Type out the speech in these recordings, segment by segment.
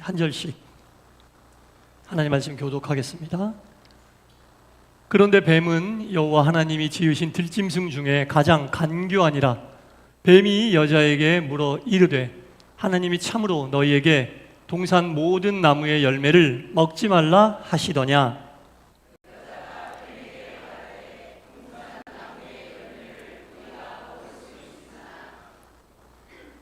한 절씩 하나님 말씀 교독하겠습니다. 그런데 뱀은 여호와 하나님이 지으신 들짐승 중에 가장 간교하니라. 뱀이 여자에게 물어 이르되 하나님이 참으로 너희에게 동산 모든 나무의 열매를 먹지 말라 하시더냐.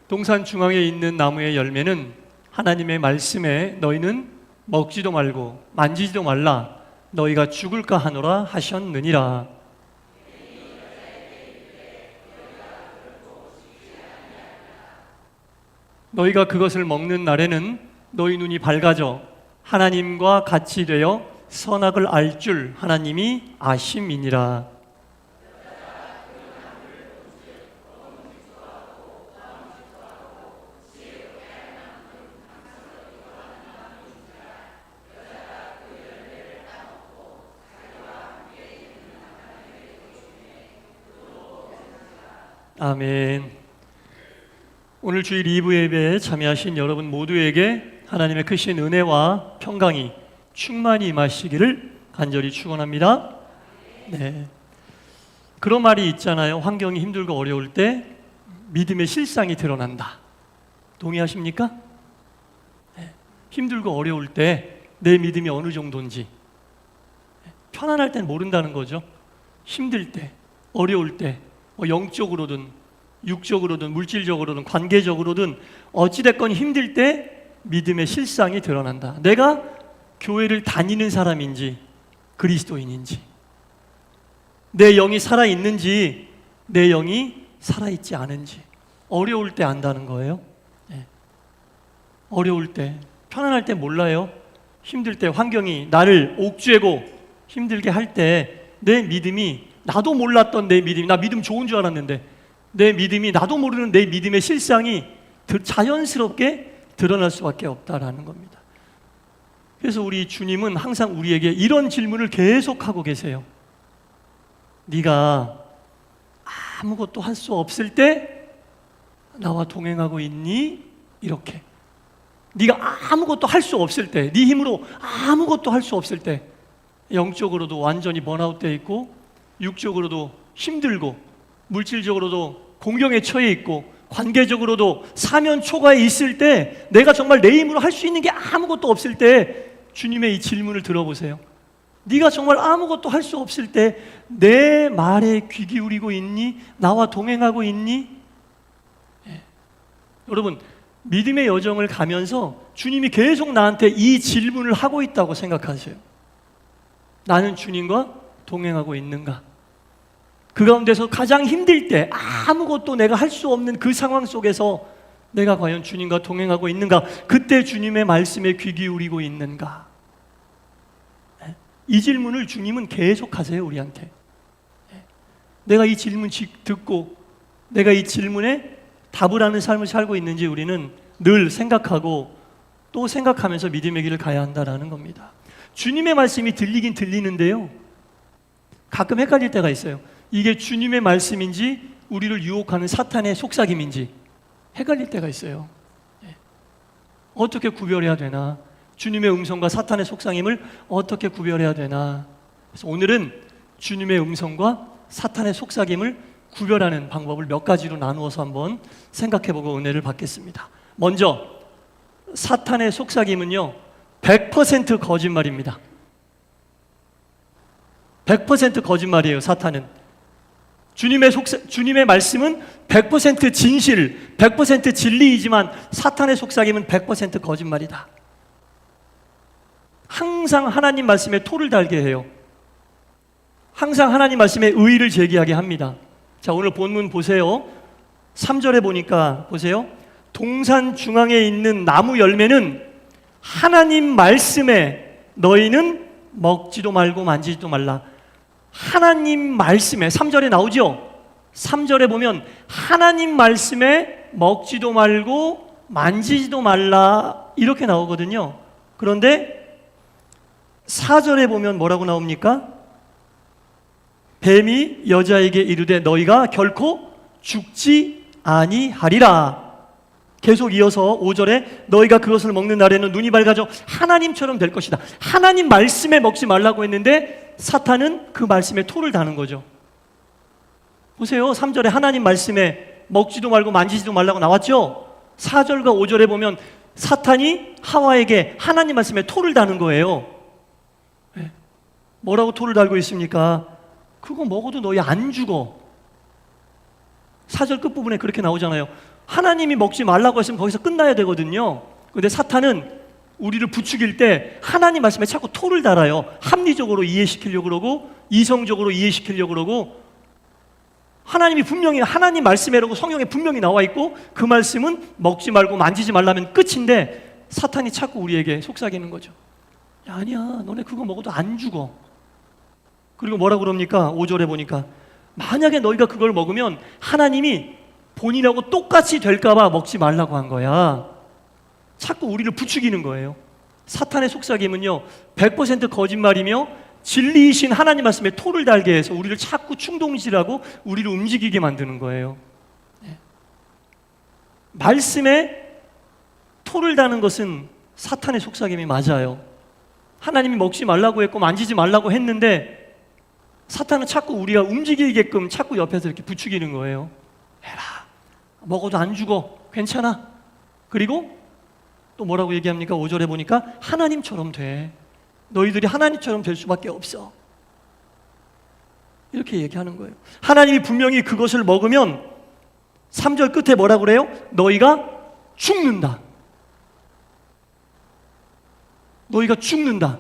동산 중앙에 있는 나무의 열매는 하나님의 말씀에 너희는 먹지도 말고 만지지도 말라 너희가 죽을까 하노라 하셨느니라. 너희가 그것을 먹는 날에는 너희 눈이 밝아져 하나님과 같이 되어 선악을 알 줄 하나님이 아심이니라. 아멘. 오늘 주일 2부 예배에 참여하신 여러분 모두에게 하나님의 크신 은혜와 평강이 충만히 임하시기를 간절히 축원합니다. 네. 그런 말이 있잖아요. 환경이 힘들고 어려울 때 믿음의 실상이 드러난다. 동의하십니까? 네. 힘들고 어려울 때 내 믿음이 어느 정도인지, 편안할 땐 모른다는 거죠. 힘들 때, 어려울 때 영적으로든 육적으로든 물질적으로든 관계적으로든 어찌됐건 힘들 때 믿음의 실상이 드러난다. 내가 교회를 다니는 사람인지 그리스도인인지, 내 영이 살아있는지 내 영이 살아있지 않은지 어려울 때 안다는 거예요. 네. 어려울 때, 편안할 때 몰라요. 힘들 때 환경이 나를 옥죄고 힘들게 할 때 내 믿음이, 나도 몰랐던 내 믿음이, 나 믿음 좋은 줄 알았는데 내 믿음이, 나도 모르는 내 믿음의 실상이 자연스럽게 드러날 수밖에 없다라는 겁니다. 그래서 우리 주님은 항상 우리에게 이런 질문을 계속하고 계세요. 네가 아무것도 할 수 없을 때 나와 동행하고 있니? 이렇게. 네가 아무것도 할 수 없을 때, 네 힘으로 아무것도 할 수 없을 때, 영적으로도 완전히 번아웃되어 있고 육적으로도 힘들고 물질적으로도 공경에 처해 있고 관계적으로도 사면 초과에 있을 때, 내가 정말 내 힘으로 할 수 있는 게 아무것도 없을 때 주님의 이 질문을 들어보세요. 네가 정말 아무것도 할 수 없을 때 내 말에 귀 기울이고 있니? 나와 동행하고 있니? 예. 여러분, 믿음의 여정을 가면서 주님이 계속 나한테 이 질문을 하고 있다고 생각하세요. 나는 주님과 동행하고 있는가? 그 가운데서 가장 힘들 때, 아무것도 내가 할 수 없는 그 상황 속에서 내가 과연 주님과 동행하고 있는가? 그때 주님의 말씀에 귀 기울이고 있는가? 이 질문을 주님은 계속 하세요, 우리한테. 내가 이 질문 듣고 내가 이 질문에 답을 하는 삶을 살고 있는지 우리는 늘 생각하고 또 생각하면서 믿음의 길을 가야 한다는 겁니다. 주님의 말씀이 들리긴 들리는데요, 가끔 헷갈릴 때가 있어요. 이게 주님의 말씀인지 우리를 유혹하는 사탄의 속삭임인지 헷갈릴 때가 있어요. 어떻게 구별해야 되나? 주님의 음성과 사탄의 속삭임을 어떻게 구별해야 되나? 그래서 오늘은 주님의 음성과 사탄의 속삭임을 구별하는 방법을 몇 가지로 나누어서 한번 생각해보고 은혜를 받겠습니다. 먼저 사탄의 속삭임은요 100% 거짓말입니다. 100% 거짓말이에요. 사탄은 주님의 말씀은 100% 진실, 100% 진리이지만 사탄의 속삭임은 100% 거짓말이다. 항상 하나님 말씀에 토를 달게 해요. 항상 하나님 말씀에 의의를 제기하게 합니다. 자, 오늘 본문 보세요. 3절에 보니까 보세요. 동산 중앙에 있는 나무 열매는 하나님 말씀에 너희는 먹지도 말고 만지지도 말라. 하나님 말씀에, 3절에 나오죠? 3절에 보면 하나님 말씀에 먹지도 말고 만지지도 말라 이렇게 나오거든요. 그런데 4절에 보면 뭐라고 나옵니까? 뱀이 여자에게 이르되 너희가 결코 죽지 아니하리라. 계속 이어서 5절에 너희가 그것을 먹는 날에는 눈이 밝아져 하나님처럼 될 것이다. 하나님 말씀에 먹지 말라고 했는데 사탄은 그 말씀에 토를 다는 거죠. 보세요. 3절에 하나님 말씀에 먹지도 말고 만지지도 말라고 나왔죠. 4절과 5절에 보면 사탄이 하와에게 하나님 말씀에 토를 다는 거예요. 뭐라고 토를 달고 있습니까? 그거 먹어도 너희 안 죽어. 4절 끝부분에 그렇게 나오잖아요. 하나님이 먹지 말라고 했으면 거기서 끝나야 되거든요. 그런데 사탄은 우리를 부추길 때 하나님 말씀에 자꾸 토를 달아요. 합리적으로 이해시키려고 그러고 이성적으로 이해시키려고 그러고, 하나님이 분명히 하나님 말씀이라고 성경에 분명히 나와 있고 그 말씀은 먹지 말고 만지지 말라면 끝인데 사탄이 자꾸 우리에게 속삭이는 거죠. 야, 아니야, 너네 그거 먹어도 안 죽어. 그리고 뭐라 그럽니까? 5절에 보니까 만약에 너희가 그걸 먹으면 하나님이 본인하고 똑같이 될까봐 먹지 말라고 한 거야. 자꾸 우리를 부추기는 거예요. 사탄의 속삭임은요 100% 거짓말이며 진리이신 하나님 말씀에 토를 달게 해서 우리를 자꾸 충동질하고 우리를 움직이게 만드는 거예요. 말씀에 토를 다는 것은 사탄의 속삭임이 맞아요. 하나님이 먹지 말라고 했고 만지지 말라고 했는데 사탄은 자꾸 우리가 움직이게끔 자꾸 옆에서 이렇게 부추기는 거예요. 해라, 먹어도 안 죽어, 괜찮아. 그리고 또 뭐라고 얘기합니까? 5절에 보니까 하나님처럼 돼. 너희들이 하나님처럼 될 수밖에 없어. 이렇게 얘기하는 거예요. 하나님이 분명히 그것을 먹으면 3절 끝에 뭐라고 그래요? 너희가 죽는다. 너희가 죽는다.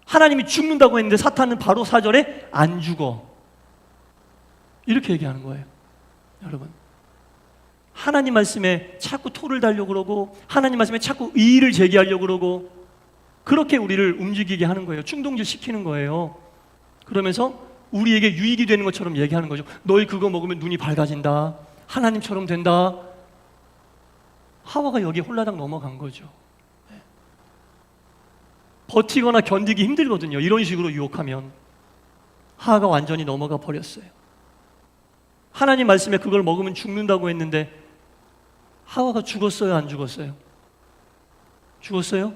하나님이 죽는다고 했는데 사탄은 바로 4절에 안 죽어. 이렇게 얘기하는 거예요. 여러분, 하나님 말씀에 자꾸 토를 달려고 그러고 하나님 말씀에 자꾸 의의를 제기하려고 그러고 그렇게 우리를 움직이게 하는 거예요. 충동질 시키는 거예요. 그러면서 우리에게 유익이 되는 것처럼 얘기하는 거죠. 너희 그거 먹으면 눈이 밝아진다. 하나님처럼 된다. 하와가 여기에 홀라당 넘어간 거죠. 버티거나 견디기 힘들거든요. 이런 식으로 유혹하면. 하와가 완전히 넘어가 버렸어요. 하나님 말씀에 그걸 먹으면 죽는다고 했는데 하와가 죽었어요? 안 죽었어요? 죽었어요?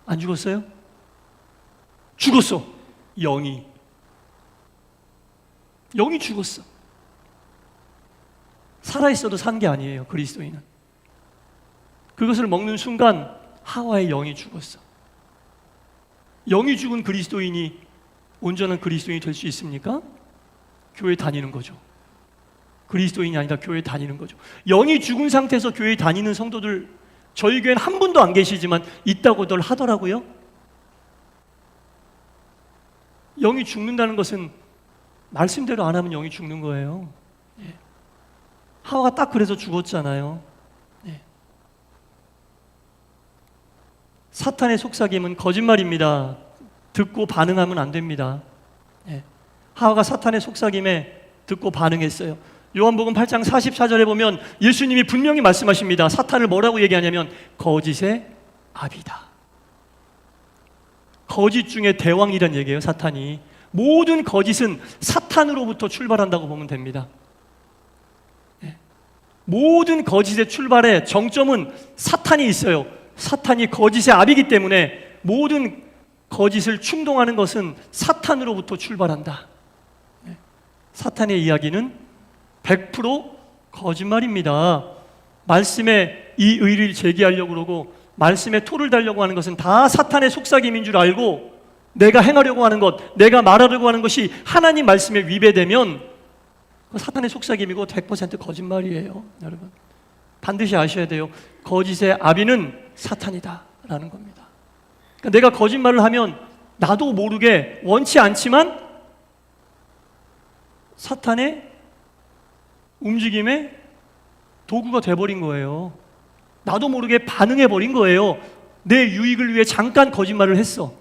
안 죽었어요? 죽었어. 영이 죽었어. 살아있어도 산 게 아니에요. 그리스도인은. 그것을 먹는 순간 하와의 영이 죽었어. 영이 죽은 그리스도인이 온전한 그리스도인이 될 수 있습니까? 교회 다니는 거죠. 그리스도인이 아니라 교회 다니는 거죠. 영이 죽은 상태에서 교회 다니는 성도들 저희 교회는 한 분도 안 계시지만 있다고들 하더라고요. 영이 죽는다는 것은 말씀대로 안 하면 영이 죽는 거예요. 하와가 딱 그래서 죽었잖아요. 사탄의 속삭임은 거짓말입니다. 듣고 반응하면 안 됩니다. 하와가 사탄의 속삭임에 듣고 반응했어요. 요한복음 8장 44절에 보면 예수님이 분명히 말씀하십니다. 사탄을 뭐라고 얘기하냐면 거짓의 아비다. 거짓 중에 대왕이란 얘기예요. 사탄이. 모든 거짓은 사탄으로부터 출발한다고 보면 됩니다. 모든 거짓의 출발에 정점은 사탄이 있어요. 사탄이 거짓의 아비이기 때문에 모든 거짓을 충동하는 것은 사탄으로부터 출발한다. 사탄의 이야기는 100% 거짓말입니다. 말씀에 이 의의를 제기하려고 그러고 말씀에 토를 달려고 하는 것은 다 사탄의 속삭임인 줄 알고 내가 행하려고 하는 것, 내가 말하려고 하는 것이 하나님 말씀에 위배되면 사탄의 속삭임이고 100% 거짓말이에요. 여러분, 반드시 아셔야 돼요. 거짓의 아비는 사탄이다라는 겁니다. 그러니까 내가 거짓말을 하면 나도 모르게 원치 않지만 사탄의 움직임의 도구가 돼버린 거예요. 나도 모르게 반응해버린 거예요. 내 유익을 위해 잠깐 거짓말을 했어.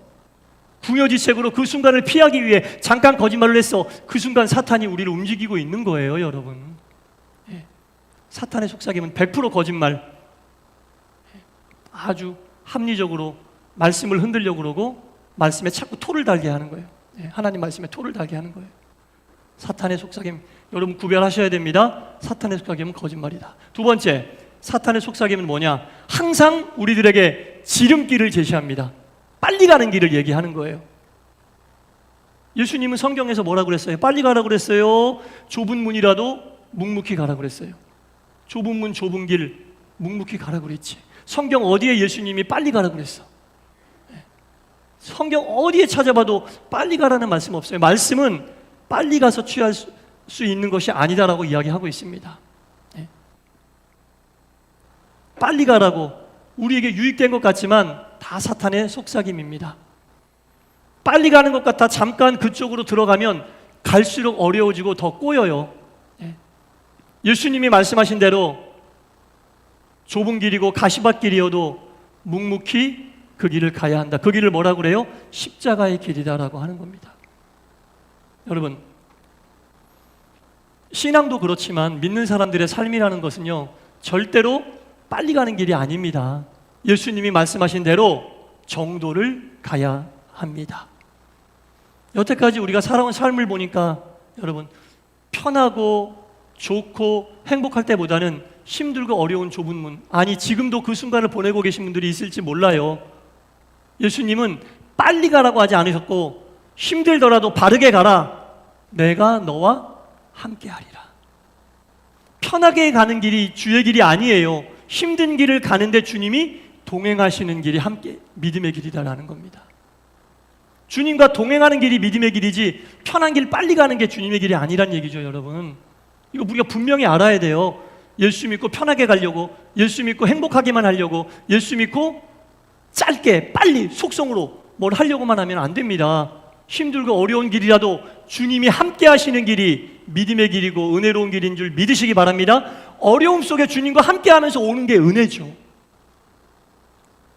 궁여지책으로 그 순간을 피하기 위해 잠깐 거짓말을 했어. 그 순간 사탄이 우리를 움직이고 있는 거예요, 여러분. 사탄의 속삭임은 100% 거짓말. 아주 합리적으로 말씀을 흔들려고 그러고 말씀에 자꾸 토를 달게 하는 거예요. 하나님 말씀에 토를 달게 하는 거예요. 사탄의 속삭임, 여러분 구별하셔야 됩니다. 사탄의 속삭임은 거짓말이다. 두 번째, 사탄의 속삭임은 뭐냐? 항상 우리들에게 지름길을 제시합니다. 빨리 가는 길을 얘기하는 거예요. 예수님은 성경에서 뭐라고 그랬어요? 빨리 가라고 그랬어요? 좁은 문이라도 묵묵히 가라고 그랬어요? 좁은 문, 좁은 길, 묵묵히 가라고 그랬지. 성경 어디에 예수님이 빨리 가라고 그랬어? 성경 어디에 찾아봐도 빨리 가라는 말씀 없어요. 말씀은 빨리 가서 취할 수 있는 것이 아니다라고 이야기하고 있습니다. 빨리 가라고 우리에게 유익된 것 같지만 다 사탄의 속삭임입니다. 빨리 가는 것 같아 잠깐 그쪽으로 들어가면 갈수록 어려워지고 더 꼬여요. 예수님이 말씀하신 대로 좁은 길이고 가시밭길이어도 묵묵히 그 길을 가야 한다. 그 길을 뭐라고 그래요? 십자가의 길이다라고 하는 겁니다. 여러분, 신앙도 그렇지만 믿는 사람들의 삶이라는 것은요, 절대로 빨리 가는 길이 아닙니다. 예수님이 말씀하신 대로 정도를 가야 합니다. 여태까지 우리가 살아온 삶을 보니까 여러분, 편하고 좋고 행복할 때보다는 힘들고 어려운 좁은 문, 아니 지금도 그 순간을 보내고 계신 분들이 있을지 몰라요. 예수님은 빨리 가라고 하지 않으셨고 힘들더라도 바르게 가라, 내가 너와 함께 하리라. 편하게 가는 길이 주의 길이 아니에요. 힘든 길을 가는데 주님이 동행하시는 길이 함께 믿음의 길이다라는 겁니다. 주님과 동행하는 길이 믿음의 길이지 편한 길 빨리 가는 게 주님의 길이 아니란 얘기죠. 여러분, 이거 우리가 분명히 알아야 돼요. 예수 믿고 편하게 가려고, 예수 믿고 행복하게만 하려고, 예수 믿고 짧게 빨리 속성으로 뭘 하려고만 하면 안 됩니다. 힘들고 어려운 길이라도 주님이 함께 하시는 길이 믿음의 길이고 은혜로운 길인 줄 믿으시기 바랍니다. 어려움 속에 주님과 함께 하면서 오는 게 은혜죠.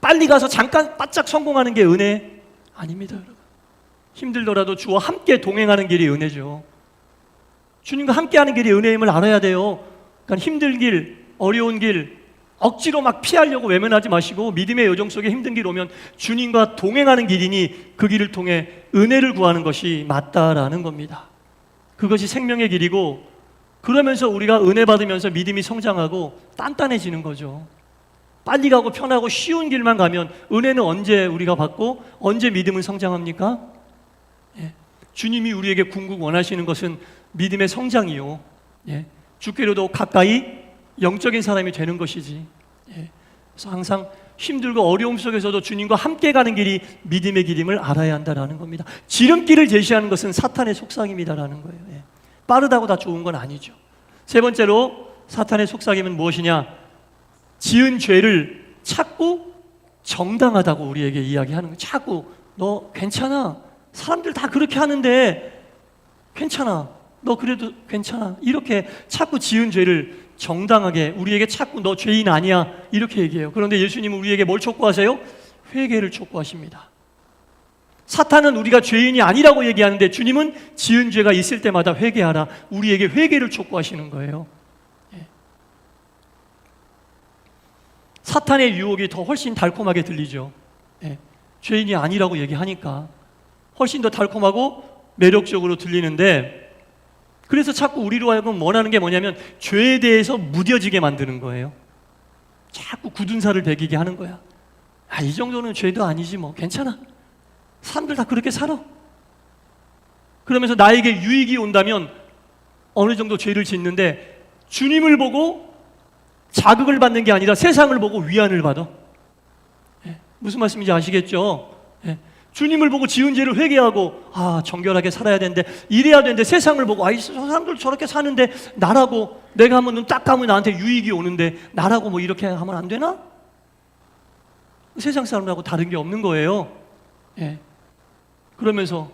빨리 가서 잠깐 바짝 성공하는 게 은혜 아닙니다. 여러분, 힘들더라도 주와 함께 동행하는 길이 은혜죠. 주님과 함께 하는 길이 은혜임을 알아야 돼요. 그러니까 힘든 길, 어려운 길 억지로 막 피하려고 외면하지 마시고, 믿음의 여정 속에 힘든 길 오면 주님과 동행하는 길이니 그 길을 통해 은혜를 구하는 것이 맞다라는 겁니다. 그것이 생명의 길이고, 그러면서 우리가 은혜 받으면서 믿음이 성장하고 단단해지는 거죠. 빨리 가고 편하고 쉬운 길만 가면 은혜는 언제 우리가 받고 언제 믿음은 성장합니까? 주님이 우리에게 궁극 원하시는 것은 믿음의 성장이요, 주께로도 가까이 영적인 사람이 되는 것이지. 그래서 항상 힘들고 어려움 속에서도 주님과 함께 가는 길이 믿음의 길임을 알아야 한다는 겁니다. 지름길을 제시하는 것은 사탄의 속삭임이다라는 거예요. 빠르다고 다 좋은 건 아니죠. 세 번째로 사탄의 속삭임은 무엇이냐? 지은 죄를 찾고 정당하다고 우리에게 이야기하는 거예요. 자꾸 너 괜찮아, 사람들 다 그렇게 하는데 괜찮아, 너 그래도 괜찮아, 이렇게 자꾸 지은 죄를 정당하게 우리에게 자꾸 너 죄인 아니야 이렇게 얘기해요. 그런데 예수님은 우리에게 뭘 촉구하세요? 회개를 촉구하십니다. 사탄은 우리가 죄인이 아니라고 얘기하는데 주님은 지은 죄가 있을 때마다 회개하라, 우리에게 회개를 촉구하시는 거예요. 사탄의 유혹이 더 훨씬 달콤하게 들리죠. 죄인이 아니라고 얘기하니까 훨씬 더 달콤하고 매력적으로 들리는데, 그래서 자꾸 우리로 하여금 원하는 게 뭐냐면 죄에 대해서 무뎌지게 만드는 거예요. 자꾸 굳은 살을 배기게 하는 거야. 이 정도는 죄도 아니지 뭐, 괜찮아, 사람들 다 그렇게 살아. 그러면서 나에게 유익이 온다면 어느 정도 죄를 짓는데 주님을 보고 자극을 받는 게 아니라 세상을 보고 위안을 받아. 무슨 말씀인지 아시겠죠? 주님을 보고 지은 죄를 회개하고 정결하게 살아야 되는데 이래야 되는데, 세상을 보고 저 사람들 저렇게 사는데 나라고, 내가 한번 눈 딱 감으면 나한테 유익이 오는데 나라고 뭐 이렇게 하면 안 되나? 세상 사람하고 다른 게 없는 거예요. 그러면서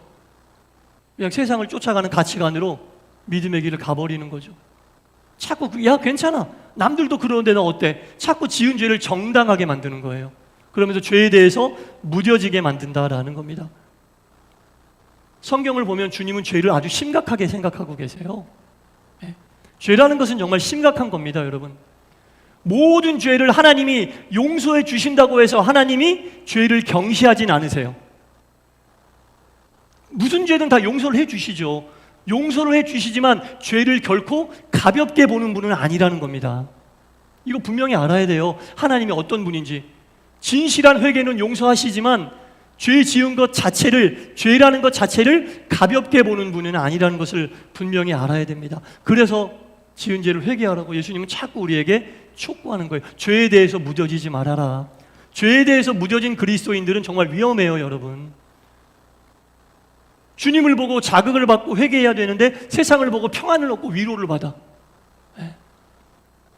그냥 세상을 쫓아가는 가치관으로 믿음의 길을 가버리는 거죠. 자꾸 야 괜찮아, 남들도 그러는데 너 어때? 자꾸 지은 죄를 정당하게 만드는 거예요. 그러면서 죄에 대해서 무뎌지게 만든다라는 겁니다. 성경을 보면 주님은 죄를 아주 심각하게 생각하고 계세요. 죄라는 것은 정말 심각한 겁니다, 여러분. 모든 죄를 하나님이 용서해 주신다고 해서 하나님이 죄를 경시하진 않으세요. 무슨 죄든 다 용서를 해 주시죠. 용서를 해 주시지만 죄를 결코 가볍게 보는 분은 아니라는 겁니다. 이거 분명히 알아야 돼요. 하나님이 어떤 분인지. 진실한 회개는 용서하시지만 죄 지은 것 자체를, 죄라는 것 자체를 가볍게 보는 분은 아니라는 것을 분명히 알아야 됩니다. 그래서 지은 죄를 회개하라고 예수님은 자꾸 우리에게 촉구하는 거예요. 죄에 대해서 무뎌지지 말아라. 죄에 대해서 무뎌진 그리스도인들은 정말 위험해요, 여러분. 주님을 보고 자극을 받고 회개해야 되는데 세상을 보고 평안을 얻고 위로를 받아.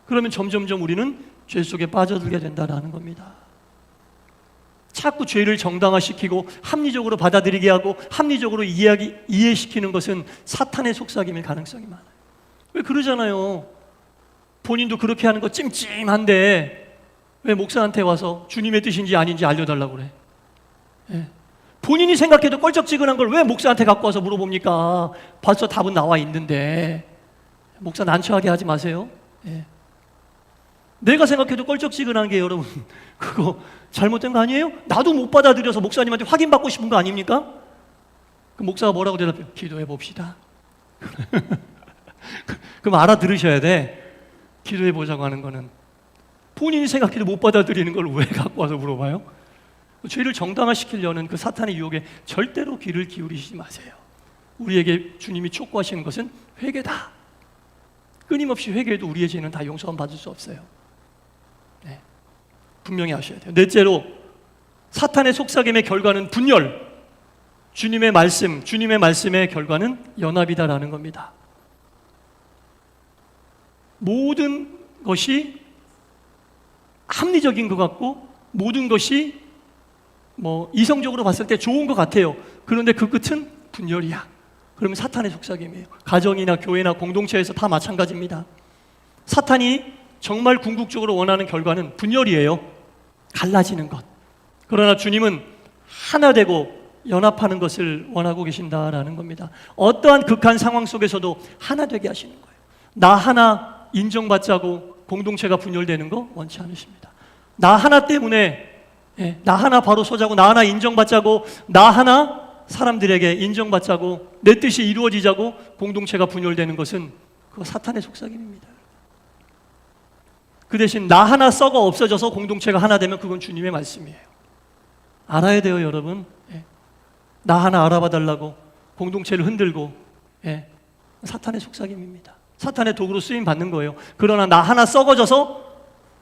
그러면 점점점 우리는 죄 속에 빠져들게 된다는 겁니다. 자꾸 죄를 정당화시키고 합리적으로 받아들이게 하고 합리적으로 이해시키는 것은 사탄의 속삭임일 가능성이 많아요. 왜 그러잖아요. 본인도 그렇게 하는 거 찜찜한데 왜 목사한테 와서 주님의 뜻인지 아닌지 알려달라고 그래? 본인이 생각해도 껄쩍지근한 걸 왜 목사한테 갖고 와서 물어봅니까? 벌써 답은 나와 있는데. 목사 난처하게 하지 마세요. 내가 생각해도 껄쩍지근한 게 여러분 그거 잘못된 거 아니에요? 나도 못 받아들여서 목사님한테 확인받고 싶은 거 아닙니까? 그 목사가 뭐라고 대답해요? 기도해 봅시다. 그럼 알아들으셔야 돼. 기도해 보자고 하는 거는 본인이 생각해도 못 받아들이는 걸 왜 갖고 와서 물어봐요? 죄를 정당화시키려는 그 사탄의 유혹에 절대로 귀를 기울이시지 마세요. 우리에게 주님이 촉구하시는 것은 회개다. 끊임없이 회개해도 우리의 죄는 다 용서함 받을 수 없어요. 분명히 아셔야 돼요. 넷째로 사탄의 속삭임의 결과는 분열, 주님의 말씀의 결과는 연합이다라는 겁니다. 모든 것이 합리적인 것 같고 모든 것이 이성적으로 봤을 때 좋은 것 같아요. 그런데 그 끝은 분열이야. 그러면 사탄의 속삭임이에요. 가정이나 교회나 공동체에서 다 마찬가지입니다. 사탄이 정말 궁극적으로 원하는 결과는 분열이에요. 갈라지는 것. 그러나 주님은 하나 되고 연합하는 것을 원하고 계신다라는 겁니다. 어떠한 극한 상황 속에서도 하나 되게 하시는 거예요. 나 하나 인정받자고 공동체가 분열되는 거 원치 않으십니다. 나 하나 때문에 나 하나 바로 서자고 나 하나 인정받자고 나 하나 사람들에게 인정받자고 내 뜻이 이루어지자고 공동체가 분열되는 것은 그거 사탄의 속삭임입니다. 그 대신 나 하나 썩어 없어져서 공동체가 하나 되면 그건 주님의 말씀이에요. 알아야 돼요, 여러분. 나 하나 알아봐 달라고 공동체를 흔들고 사탄의 속삭임입니다. 사탄의 도구로 쓰임 받는 거예요. 그러나 나 하나 썩어져서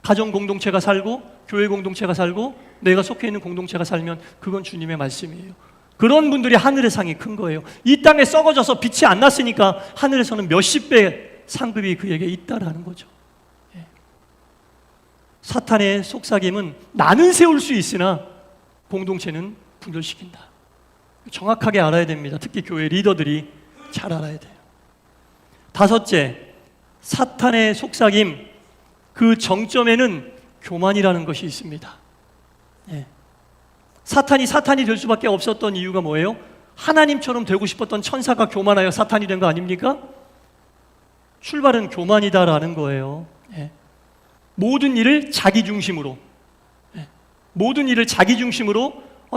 가정 공동체가 살고 교회 공동체가 살고 내가 속해 있는 공동체가 살면 그건 주님의 말씀이에요. 그런 분들이 하늘의 상이 큰 거예요. 이 땅에 썩어져서 빛이 안 났으니까 하늘에서는 몇십 배 상급이 그에게 있다라는 거죠. 사탄의 속삭임은 나는 세울 수 있으나 공동체는 분열시킨다. 정확하게 알아야 됩니다. 특히 교회 리더들이 잘 알아야 돼요. 다섯째, 사탄의 속삭임 그 정점에는 교만이라는 것이 있습니다. 사탄이 될 수밖에 없었던 이유가 뭐예요? 하나님처럼 되고 싶었던 천사가 교만하여 사탄이 된 거 아닙니까? 출발은 교만이다라는 거예요. 모든 일을 자기 중심으로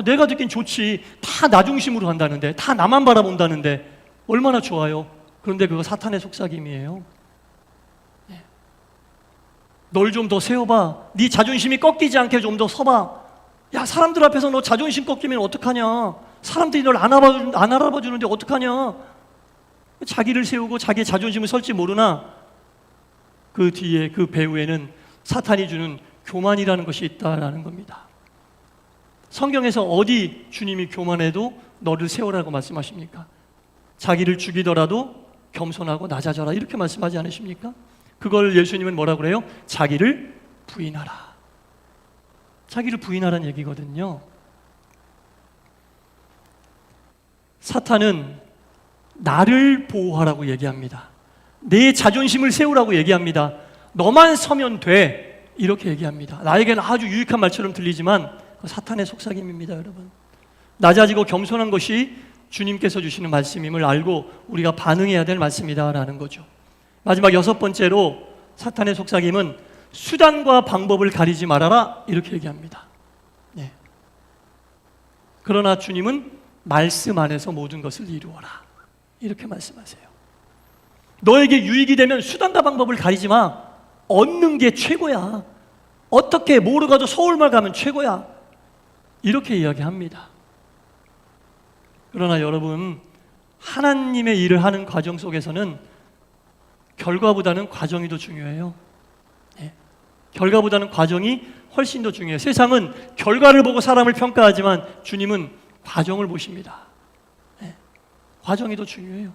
내가 듣긴 좋지, 다 나 중심으로 한다는데, 다 나만 바라본다는데 얼마나 좋아요. 그런데 그거 사탄의 속삭임이에요. 널 좀 더 세워봐. 네 자존심이 꺾이지 않게 좀 더 서봐. 야, 사람들 앞에서 너 자존심 꺾이면 어떡하냐. 사람들이 널 안 알아봐 주는데 어떡하냐. 자기를 세우고 자기의 자존심을 설지 모르나 그 뒤에 그 배후에는 사탄이 주는 교만이라는 것이 있다라는 겁니다. 성경에서 어디 주님이 교만해도 너를 세우라고 말씀하십니까? 자기를 죽이더라도 겸손하고 낮아져라 이렇게 말씀하지 않으십니까? 그걸 예수님은 뭐라고 그래요? 자기를 부인하라. 자기를 부인하라는 얘기거든요. 사탄은 나를 보호하라고 얘기합니다. 내 자존심을 세우라고 얘기합니다. 너만 서면 돼 이렇게 얘기합니다. 나에게는 아주 유익한 말처럼 들리지만 사탄의 속삭임입니다, 여러분. 낮아지고 겸손한 것이 주님께서 주시는 말씀임을 알고 우리가 반응해야 될 말씀이다라는 거죠. 마지막 여섯 번째로 사탄의 속삭임은 수단과 방법을 가리지 말아라 이렇게 얘기합니다. 그러나 주님은 말씀 안에서 모든 것을 이루어라 이렇게 말씀하세요. 너에게 유익이 되면 수단과 방법을 가리지 마. 얻는 게 최고야. 어떻게 뭐로 가도 서울만 가면 최고야. 이렇게 이야기합니다. 그러나 여러분, 하나님의 일을 하는 과정 속에서는 결과보다는 과정이 더 중요해요. 결과보다는 과정이 훨씬 더 중요해요. 세상은 결과를 보고 사람을 평가하지만 주님은 과정을 보십니다. 과정이 더 중요해요.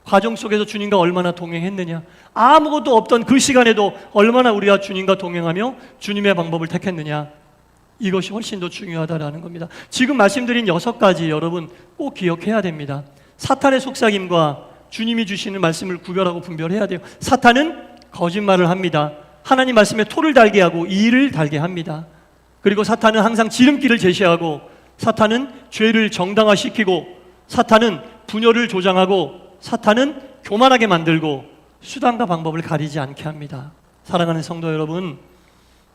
과정 속에서 주님과 얼마나 동행했느냐. 아무것도 없던 그 시간에도 얼마나 우리가 주님과 동행하며 주님의 방법을 택했느냐. 이것이 훨씬 더 중요하다라는 겁니다. 지금 말씀드린 6가지 여러분 꼭 기억해야 됩니다. 사탄의 속삭임과 주님이 주시는 말씀을 구별하고 분별해야 돼요. 사탄은 거짓말을 합니다. 하나님 말씀에 토를 달게 하고 이를 달게 합니다. 그리고 사탄은 항상 지름길을 제시하고, 사탄은 죄를 정당화시키고, 사탄은 분열을 조장하고, 사탄은 교만하게 만들고, 수단과 방법을 가리지 않게 합니다. 사랑하는 성도 여러분,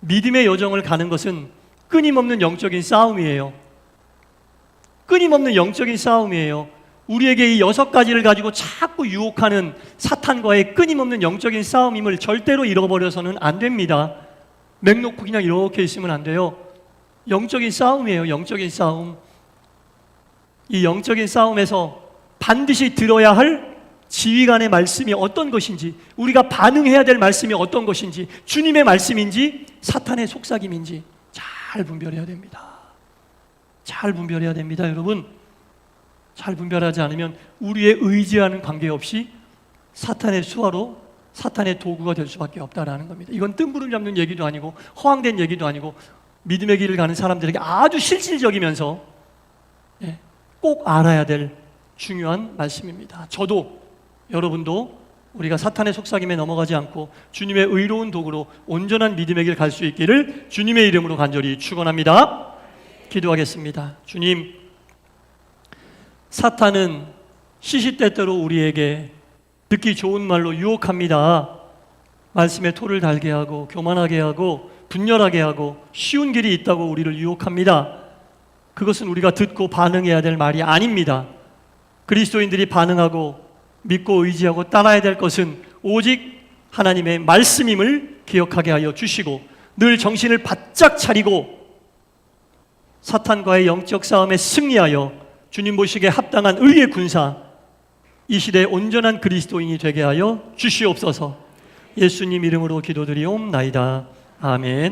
믿음의 여정을 가는 것은 끊임없는 영적인 싸움이에요. 끊임없는 영적인 싸움이에요. 우리에게 이 6가지를 가지고 자꾸 유혹하는 사탄과의 끊임없는 영적인 싸움임을 절대로 잃어버려서는 안 됩니다. 맥 놓고 그냥 이렇게 있으면 안 돼요. 영적인 싸움이에요. 영적인 싸움. 이 영적인 싸움에서 반드시 들어야 할 지휘관의 말씀이 어떤 것인지, 우리가 반응해야 될 말씀이 어떤 것인지, 주님의 말씀인지 사탄의 속삭임인지 잘 분별해야 됩니다. 잘 분별해야 됩니다, 여러분. 잘 분별하지 않으면 우리의 의지와는 관계없이 사탄의 수하로, 사탄의 도구가 될 수밖에 없다라는 겁니다. 이건 뜬구름 잡는 얘기도 아니고 허황된 얘기도 아니고 믿음의 길을 가는 사람들에게 아주 실질적이면서 꼭 알아야 될 중요한 말씀입니다. 저도 여러분도 우리가 사탄의 속삭임에 넘어가지 않고 주님의 의로운 도구로 온전한 믿음의 길 갈 수 있기를 주님의 이름으로 간절히 축원합니다. 기도하겠습니다. 주님, 사탄은 시시때때로 우리에게 듣기 좋은 말로 유혹합니다. 말씀에 토를 달게 하고 교만하게 하고 분열하게 하고 쉬운 길이 있다고 우리를 유혹합니다. 그것은 우리가 듣고 반응해야 될 말이 아닙니다. 그리스도인들이 반응하고 믿고 의지하고 따라야 될 것은 오직 하나님의 말씀임을 기억하게 하여 주시고, 늘 정신을 바짝 차리고 사탄과의 영적 싸움에 승리하여 주님 보시기에 합당한 의의 군사, 이 시대의 온전한 그리스도인이 되게 하여 주시옵소서. 예수님 이름으로 기도드리옵나이다. 아멘.